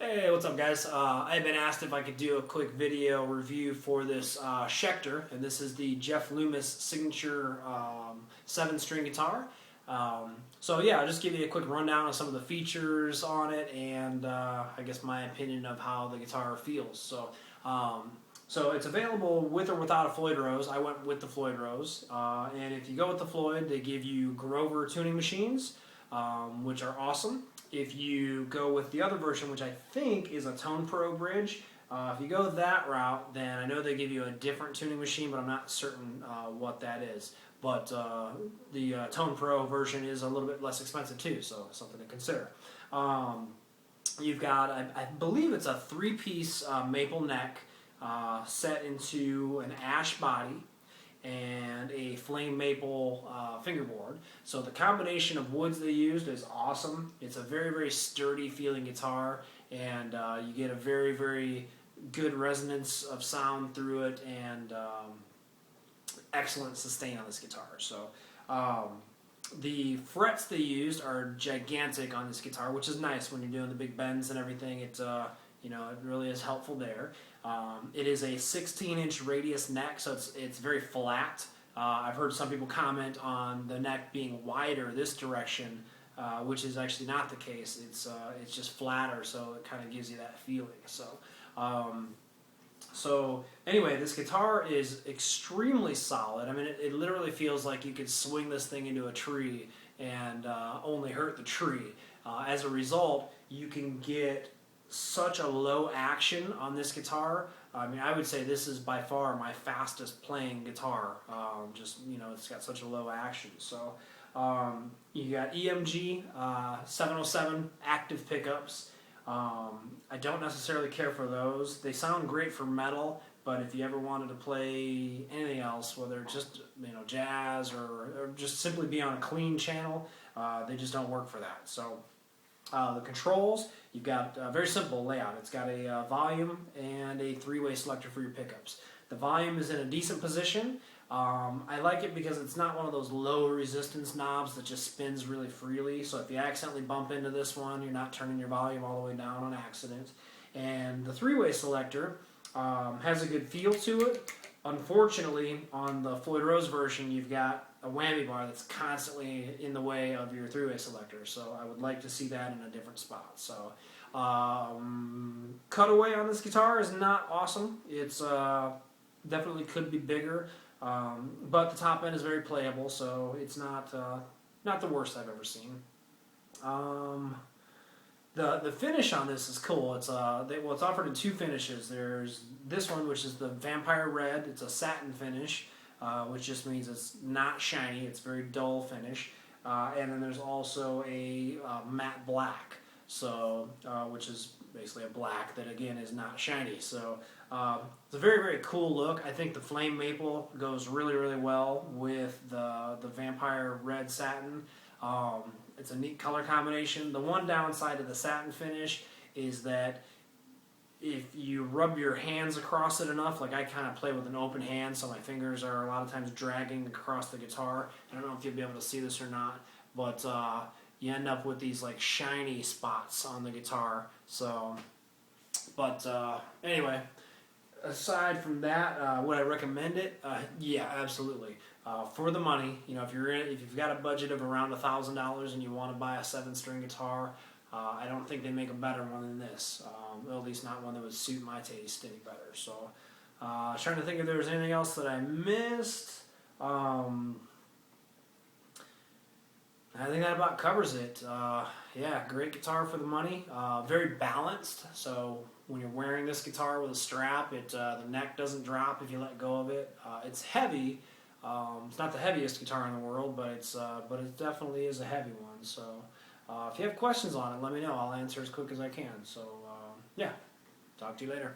Hey, what's up guys? I've been asked if I could do a quick video review for this Schecter, and this is the Jeff Loomis signature 7-string guitar. So yeah, I'll just give you a quick rundown of some of the features on it and I guess my opinion of how the guitar feels. So it's available with or without a Floyd Rose. I went with the Floyd Rose, and if you go with the Floyd, they give you Grover tuning machines, which are awesome. If you go with the other version, which I think is a Tone Pro bridge, if you go that route, then I know they give you a different tuning machine, but I'm not certain what that is. But the Tone Pro version is a little bit less expensive too, so something to consider. You've got, I believe it's a 3-piece maple neck set into an ash body and a flame maple fingerboard. So the combination of woods they used is awesome. It's a very, very sturdy feeling guitar, and you get a very, very good resonance of sound through it, and excellent sustain on this guitar. So the frets they used are gigantic on this guitar, which is nice when you're doing the big bends and everything. It it really is helpful there. It is a 16-inch radius neck, so it's very flat. I've heard some people comment on the neck being wider this direction, which is actually not the case. It's just flatter, so it kind of gives you that feeling. So anyway, this guitar is extremely solid. I mean, it literally feels like you could swing this thing into a tree and only hurt the tree. As a result, you can get such a low action on this guitar. I mean, I would say this is by far my fastest playing guitar. It's got such a low action. So you got EMG 707 active pickups. I don't necessarily care for those. They sound great for metal, but if you ever wanted to play anything else, whether it's just jazz or just simply be on a clean channel, they just don't work for that. So the controls, you've got a very simple layout. It's got a volume and a 3-way selector for your pickups. The volume is in a decent position. I like it because it's not one of those low resistance knobs that just spins really freely. So if you accidentally bump into this one, you're not turning your volume all the way down on accident. And the 3-way selector has a good feel to it. Unfortunately, on the Floyd Rose version, you've got a whammy bar that's constantly in the way of your 3-way selector. So I would like to see that in a different spot. So cutaway on this guitar is not awesome. It's definitely could be bigger, but the top end is very playable, so it's not the worst I've ever seen. The finish on this is cool. It's offered in 2 finishes. There's this one, which is the Vampire Red. It's a satin finish, which just means it's not shiny. It's a very dull finish. And then there's also a matte black, so which is basically a black that again is not shiny. So it's a very, very cool look. I think the flame maple goes really, really well with the Vampire Red satin. It's a neat color combination. The one downside of the satin finish is that if you rub your hands across it enough, like I kind of play with an open hand, so my fingers are a lot of times dragging across the guitar. I don't know if you'll be able to see this or not, but you end up with these like shiny spots on the guitar. So, but anyway, aside from that, would I recommend it? Yeah, absolutely. For the money, if you've got a budget of around $1,000 and you want to buy a 7-string guitar, I don't think they make a better one than this. At least not one that would suit my taste any better. So, I was trying to think if there was anything else that I missed. I think that about covers it. Yeah, great guitar for the money. Very balanced. So when you're wearing this guitar with a strap, the neck doesn't drop if you let go of it. It's heavy. It's not the heaviest guitar in the world, but it definitely is a heavy one. So if you have questions on it, let me know. I'll answer as quick as I can. So yeah, talk to you later.